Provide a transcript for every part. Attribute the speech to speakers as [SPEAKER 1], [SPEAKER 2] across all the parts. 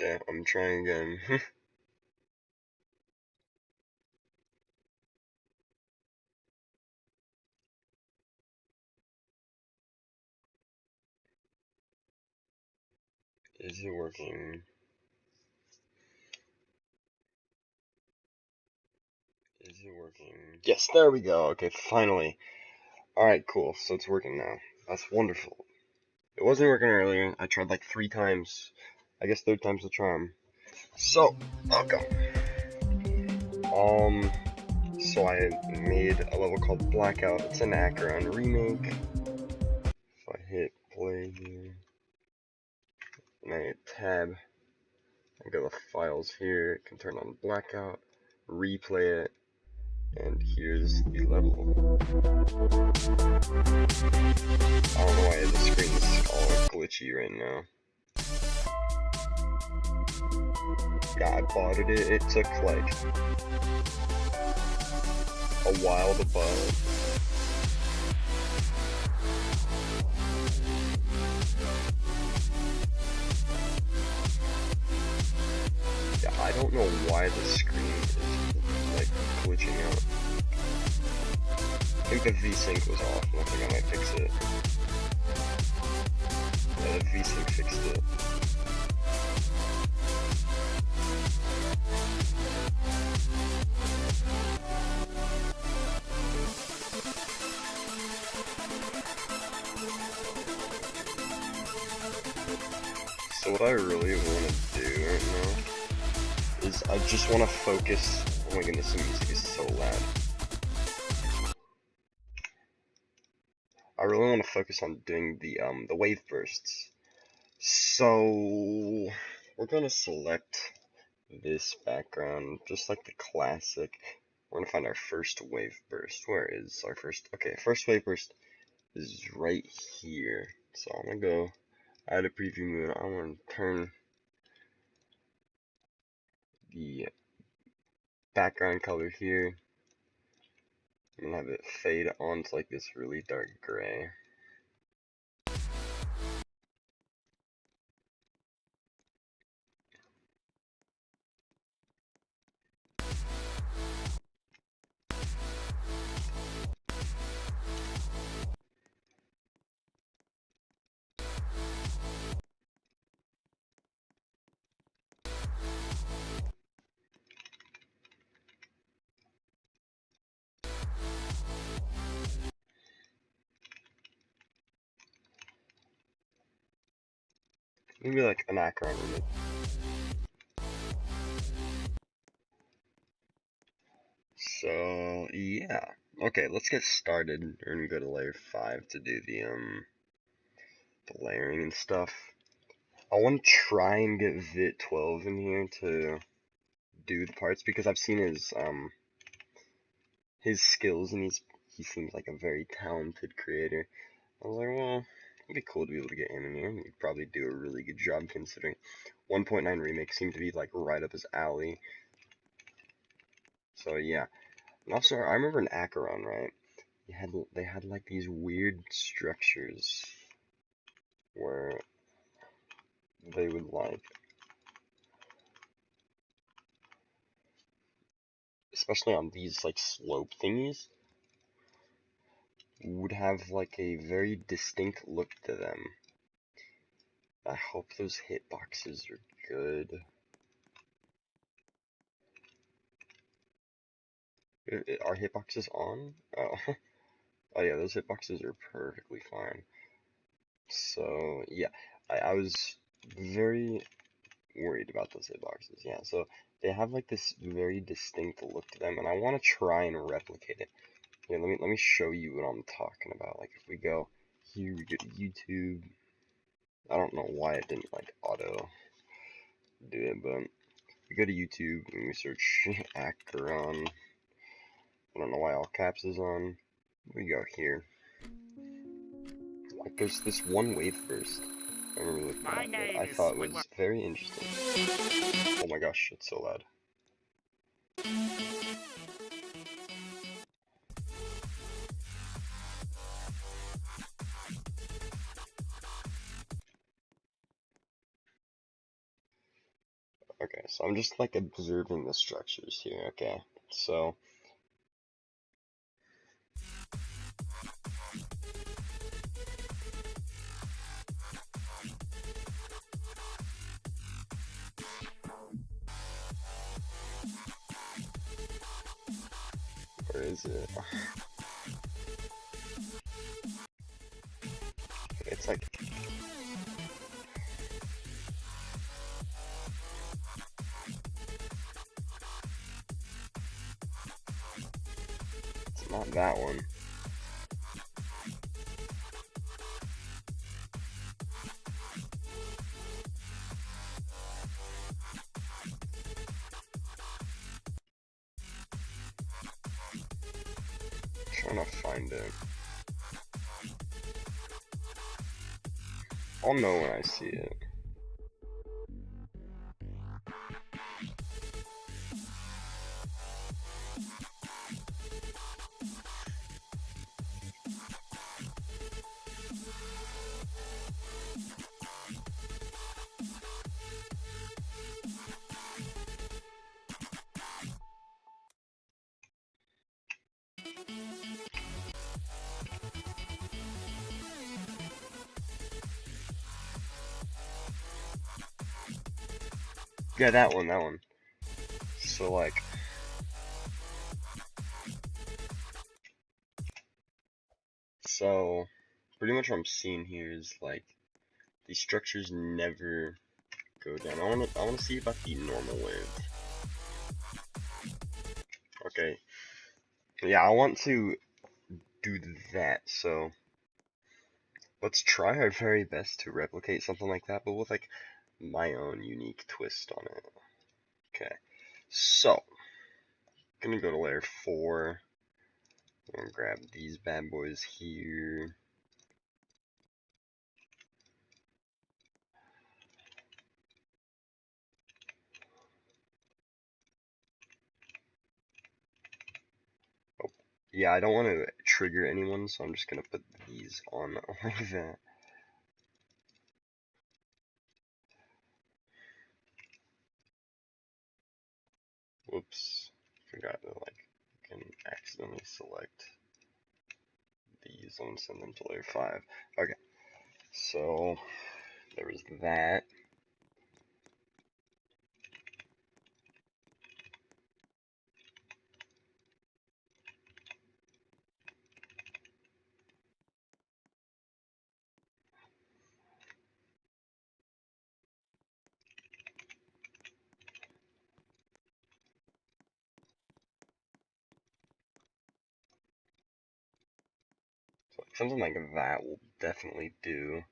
[SPEAKER 1] Okay, I'm trying again. Is it working? Is it working? Yes, there we go. Okay, finally. Alright, cool. So it's working now. That's wonderful. It wasn't working earlier. I tried like 3 times. I guess third time's the charm. So, I'll go. So I made a level called Blackout. It's an Acheron remake. If I hit play here, and I hit tab, I go to files here, can turn on Blackout, replay it, and here's the level. I don't know why the screen's all glitchy right now. Yeah, I botted it. It took like a while to bot. Yeah, I don't know why the screen is like glitching out. I think the VSync was off, and I think I might fix it. Yeah, the VSync fixed it. So what I really want to do right now is I just want to focus. Oh my goodness, the music is so loud. I really want to focus on doing the wave bursts. So we're gonna select this background, just like the classic. We're gonna find our first wave burst. Where is our first? Okay, first wave burst is right here. So I'm gonna go add a preview mode. I'm gonna turn the background color here. I'm gonna have it fade onto like this really dark gray. Maybe like an Acheron remix. So yeah. Okay, let's get started. We're gonna go to layer 5 to do the layering and stuff. I want to try and get Vit12 in here to do the parts because I've seen his skills and he seems like a very talented creator. I was like, well, it'd be cool to be able to get him in here. He'd probably do a really good job considering 1.9 remake seemed to be like right up his alley. So yeah. And also, I remember in Acheron, right? They had like these weird structures where they would like, especially on these like slope thingies, would have like a very distinct look to them. I hope those hitboxes are good. Are hitboxes on? Oh, oh yeah, those hitboxes are perfectly fine. So yeah, I was very worried about those hitboxes. Yeah, so they have like this very distinct look to them, and I want to try and replicate it. Here, let me show you what I'm talking about. Like if we go here, we go to YouTube. I don't know why it didn't like auto do it, but we go to YouTube and we search Acheron. I don't know why all caps is on. We go here. Like there's this one wave burst. I remember looking at it. I thought it was very interesting. Oh my gosh, it's so loud. Okay, so I'm just like observing the structures here. Okay, so where is it? It's like, it's not that one. I'm trying to find it. I'll know when I see it. Yeah, that one, that one. So like, so pretty much what I'm seeing here is like these structures never go down. I wanna see about the normal width. Okay. Yeah, I want to do that, so let's try our very best to replicate something like that, but with like my own unique twist on it. Okay. So, gonna go to layer 4. I'm gonna grab these bad boys here. Oh, yeah, I don't want to trigger anyone, so I'm just gonna put these on like that. Whoops, forgot to like, you can accidentally select these and send them to layer 5. Okay, so there was that. So something like that will definitely do.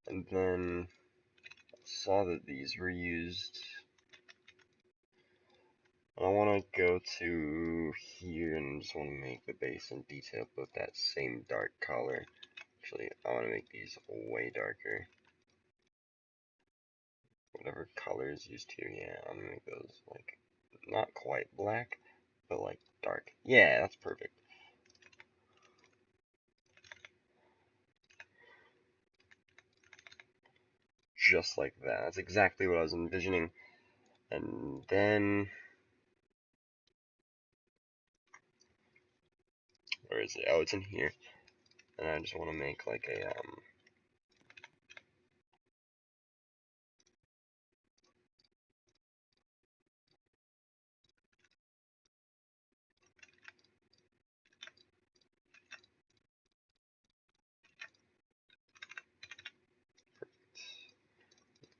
[SPEAKER 1] And then saw that these were used. I want to go to here and just want to make the base and detail both that same dark color. Actually, I want to make these way darker. Whatever color is used here, yeah, I'm gonna make those like not quite black, but like dark. Yeah, that's perfect. Just like that. That's exactly what I was envisioning. And then where is it? Oh, it's in here. And I just want to make like a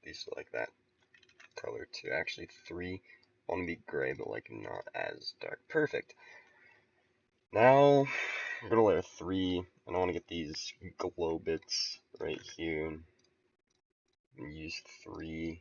[SPEAKER 1] these like that color too. Actually, 3. I want to be gray, but like not as dark. Perfect. Now I'm gonna layer 3, and I want to get these glow bits right here. And use 3.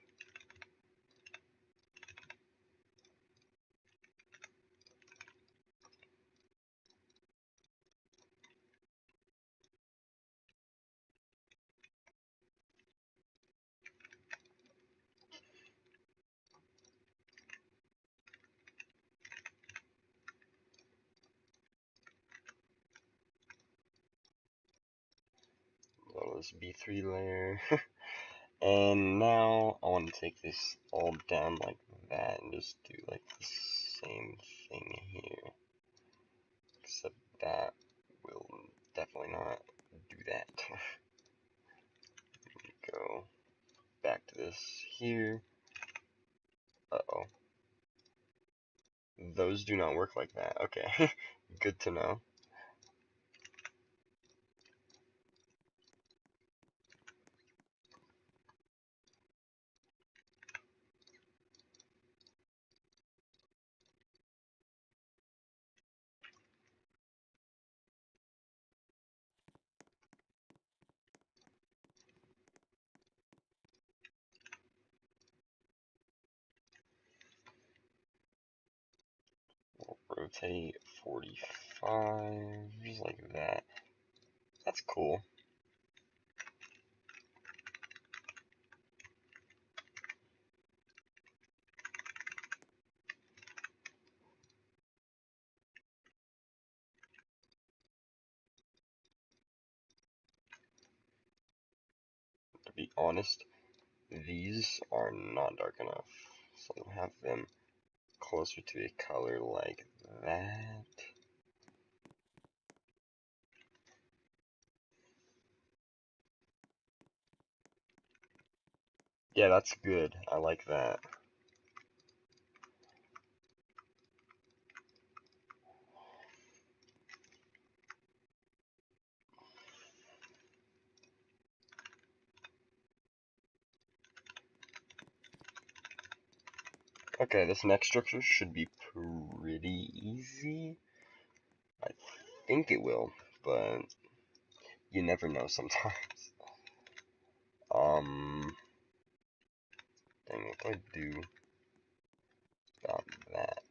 [SPEAKER 1] this B3 layer. And now I want to take this all down like that and just do like the same thing here. Except that will definitely not do that. Go back to this here. Uh-oh. Those do not work like that. Okay. Good to know. Rotate 45, just like that. That's cool. To be honest, these are not dark enough, so I'll have them closer to a color like that. Yeah, that's good. I like that. Okay, this next structure should be pretty easy. I think it will, but you never know sometimes. Dang, what do I do about that?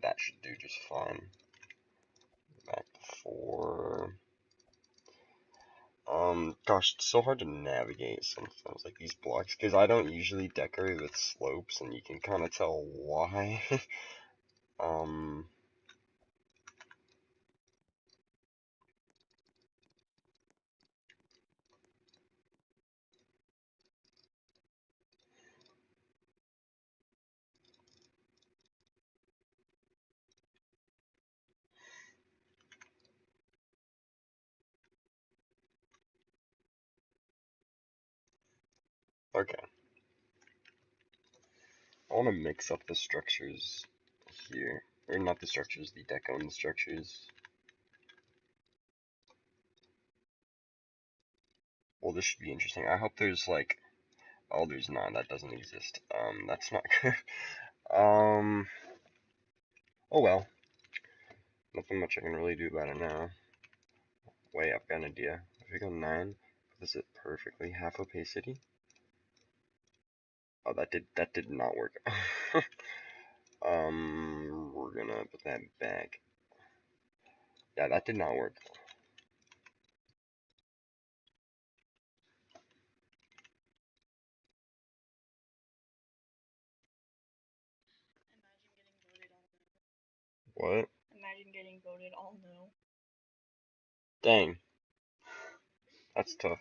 [SPEAKER 1] That should do just fine. Back to 4. Gosh, it's so hard to navigate sometimes, like these blocks, because I don't usually decorate with slopes, and you can kind of tell why. um, okay. I want to mix up the structures here. Or not the structures, the deco and the structures. Well, this should be interesting. I hope there's like... Oh, there's not. That doesn't exist. That's not good. Oh well. Nothing much I can really do about it now. Wait, I've got an idea. If we go 9, put this at perfectly half opacity. Oh, that did not work. We're gonna put that back. Yeah, that did not work. What?
[SPEAKER 2] Imagine getting voted all no.
[SPEAKER 1] Dang. That's tough.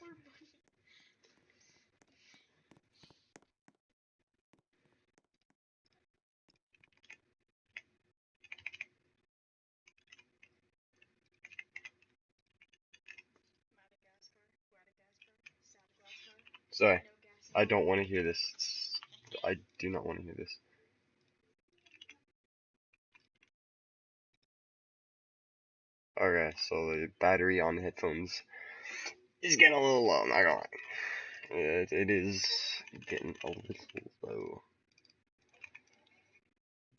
[SPEAKER 1] Sorry. I don't want to hear this. I do not want to hear this. Okay, so the battery on the headphones is getting a little low, not gonna lie. It is getting a little low.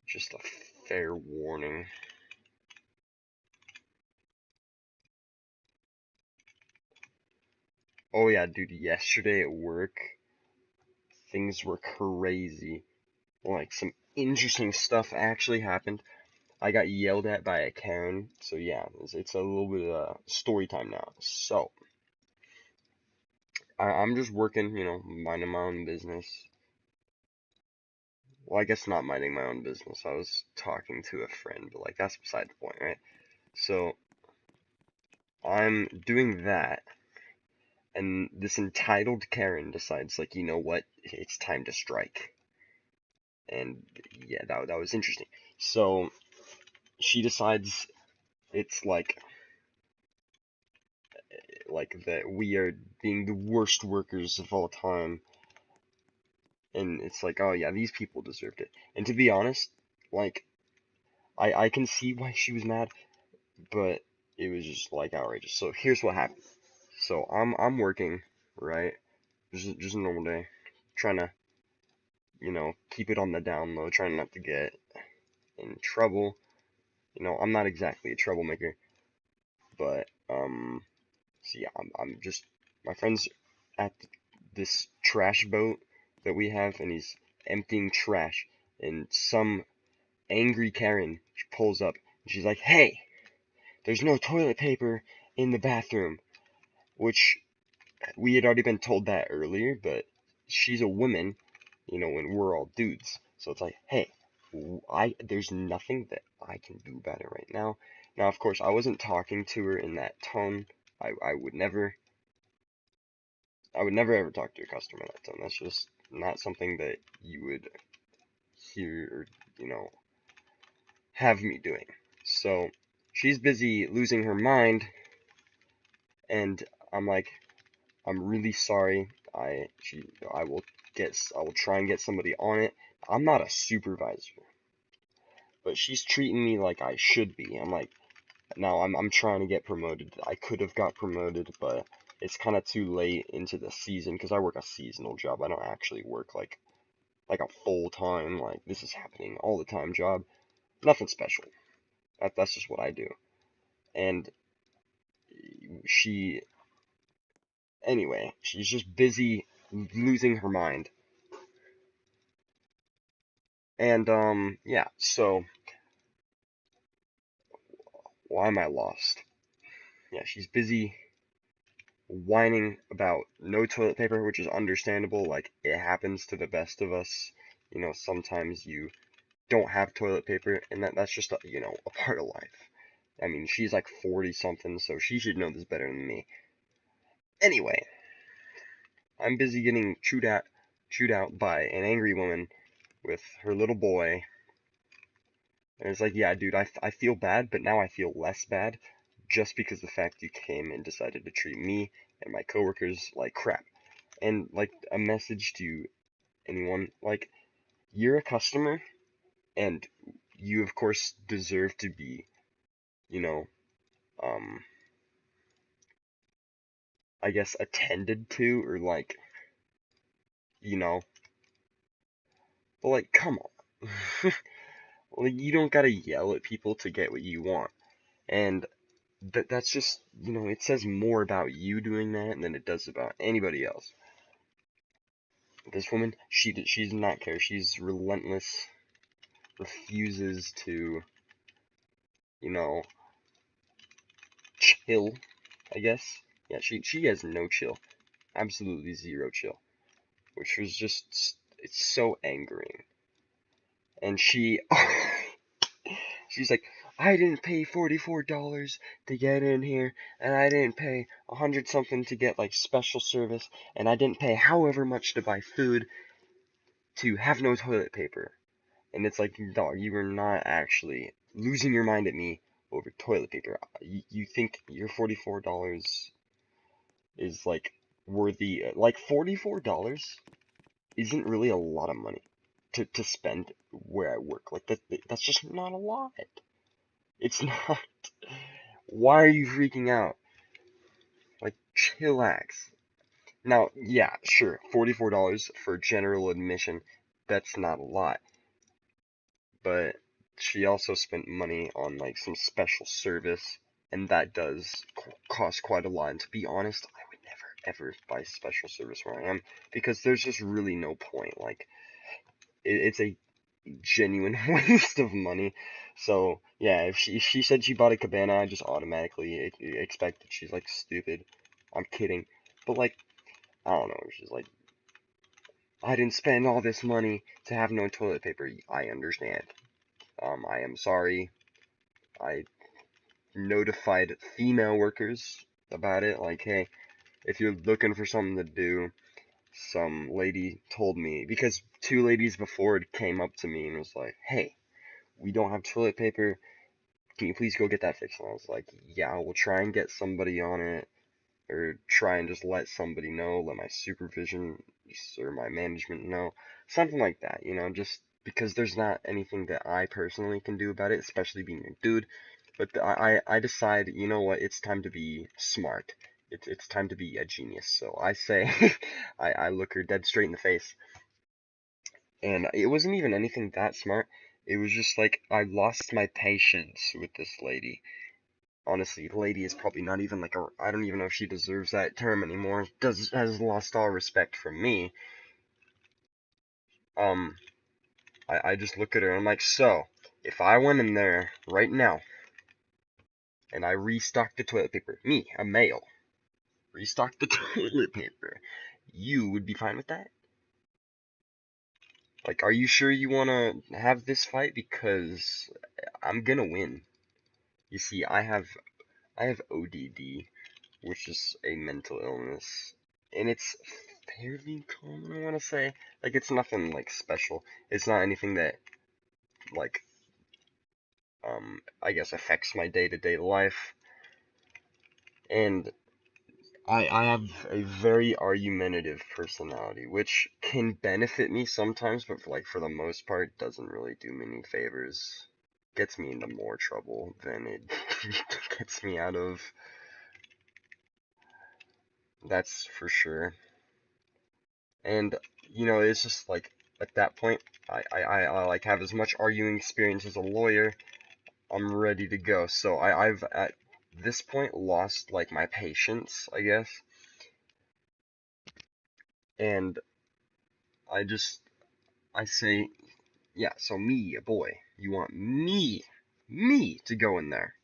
[SPEAKER 1] Just a fair warning. Oh yeah, dude, yesterday at work, things were crazy. Like, some interesting stuff actually happened. I got yelled at by a Karen, so yeah, it's a little bit of story time now. So, I'm just working, minding my own business. Well, I guess not minding my own business. I was talking to a friend, but like that's beside the point, right? So I'm doing that, And this entitled Karen decides, like, you know what? It's time to strike. And yeah, that was interesting. So she decides it's like that we are being the worst workers of all time, and it's like, oh yeah, these people deserved it. And to be honest, like, I can see why she was mad, but it was just like outrageous. So here's what happened. So I'm working, right? Just a normal day, trying to, keep it on the down low, trying not to get in trouble. I'm not exactly a troublemaker, but so yeah, I'm just my friend's at this trash boat that we have, and he's emptying trash, and some angry Karen pulls up, and she's like, "Hey, there's no toilet paper in the bathroom," which we had already been told that earlier, but she's a woman, and we're all dudes. So it's like, hey, there's nothing that I can do about it right now. Now, of course, I wasn't talking to her in that tone. I would never ever talk to a customer in that tone. That's just not something that you would hear or, you know, have me doing. So she's busy losing her mind, and I'm like, I'm really sorry. I will I will try and get somebody on it. I'm not a supervisor, but she's treating me like I should be. I'm like, now I'm trying to get promoted. I could have got promoted, but it's kind of too late into the season because I work a seasonal job. I don't actually work like a full time, like this is happening all the time job. Nothing special. That's just what I do. And she anyway, she's just busy losing her mind. And yeah, so why am I lost? Yeah, she's busy whining about no toilet paper, which is understandable. Like, it happens to the best of us. Sometimes you don't have toilet paper, and that's just a part of life. I mean, she's like 40 something, so she should know this better than me. Anyway, I'm busy getting chewed out by an angry woman with her little boy. And it's like, yeah, dude, I feel bad, but now I feel less bad just because the fact you came and decided to treat me and my coworkers like crap. And like a message to anyone, like, you're a customer and you of course deserve to be, you know, um I guess attended to, or like, you know, but like, come on. Like, you don't gotta yell at people to get what you want. And that's just, it says more about you doing that than it does about anybody else. This woman, she does not care. She's relentless, refuses to, you know, chill, I guess. Yeah, she has no chill. Absolutely zero chill. Which was just, it's so angering. And she's like, I didn't pay $44 to get in here, and I didn't pay 100 something to get like special service, and I didn't pay however much to buy food to have no toilet paper. And it's like, dog, you are not actually losing your mind at me over toilet paper. You think your $44 is like worthy? Like, $44 isn't really a lot of money to spend where I work. Like, that's just not a lot. It's not. Why are you freaking out? Like, chillax. Now, yeah, sure, $44 for general admission, that's not a lot. But she also spent money on like some special service, and that does cost quite a lot. And to be honest, I would never ever buy special service where I am because there's just really no point. Like, it's a genuine waste of money. So yeah, if she said she bought a cabana, I just automatically expected she's like stupid. I'm kidding, but like, I don't know. She's like, I didn't spend all this money to have no toilet paper. I understand. I am sorry. I notified female workers about it. Like, hey, if you're looking for something to do, some lady told me, because two ladies before it came up to me and was like, hey, we don't have toilet paper. Can you please go get that fixed? And I was like, yeah, we'll try and get somebody on it, or try and just let somebody know, let my supervision or my management know, something like that, just because there's not anything that I personally can do about it, especially being a dude. But I decide, you know what, it's time to be smart. It's time to be a genius. So I say, I look her dead straight in the face, and it wasn't even anything that smart. It was just like I lost my patience with this lady. Honestly, lady is probably not even like a. I don't even know if she deserves that term anymore. Has lost all respect from me. Um, I just look at her and I'm like, so if I went in there right now and I restocked the toilet paper, me, a male, restocked the toilet paper, you would be fine with that? Like, are you sure you want to have this fight? Because I'm gonna win. You see, I have ODD, which is a mental illness, and it's fairly common, I want to say. Like, it's nothing, like, special. It's not anything that, like, I guess affects my day-to-day life, and I have a very argumentative personality, which can benefit me sometimes, but for the most part, doesn't really do me any favors. Gets me into more trouble than it gets me out of, that's for sure. And it's just like at that point, I like have as much arguing experience as a lawyer. I'm ready to go. So I've at this point lost like my patience, I guess, and I just I say, yeah. So me, a boy, you want me to go in there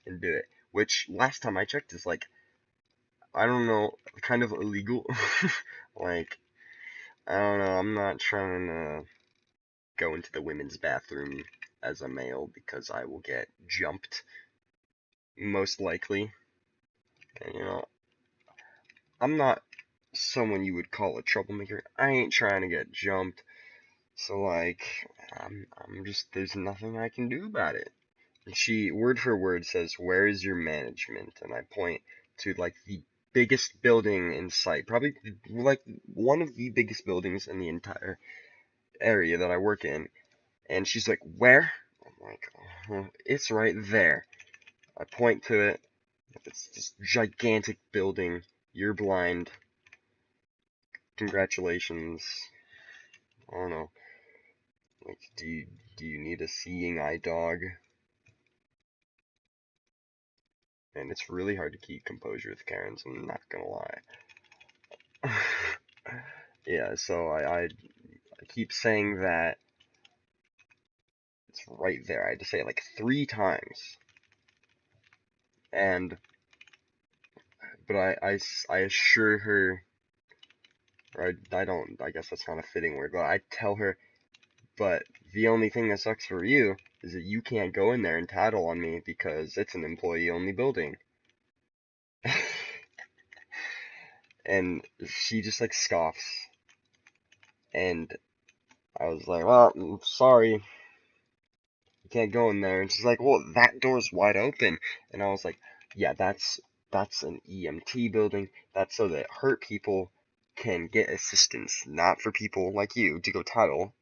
[SPEAKER 1] and do it? Which last time I checked is like, I don't know, kind of illegal. Like, I don't know. I'm not trying to go into the women's bathroom as a male because I will get jumped, most likely. And, I'm not someone you would call a troublemaker. I ain't trying to get jumped. So, like, I'm just, there's nothing I can do about it. And she, word for word, says, where is your management? And I point to, like, the biggest building in sight. Probably, like, one of the biggest buildings in the entire area that I work in. And she's like, where? I'm like, it's right there. I point to it. It's this gigantic building. You're blind. Congratulations. I don't know. Like, do you need a seeing eye dog? And it's really hard to keep composure with Karens, I'm not gonna lie. Yeah, so I keep saying that it's right there. I had to say it like 3 times. And, but I assure her, or I don't, I guess that's not a fitting word, but I tell her, but the only thing that sucks for you is that you can't go in there and tattle on me because it's an employee-only building. And she just like scoffs. And I was like, well, I'm sorry, you can't go in there. And she's like, well, that door's wide open. And I was like, yeah, that's an EMT building. That's so that hurt people can get assistance, not for people like you to go tattle.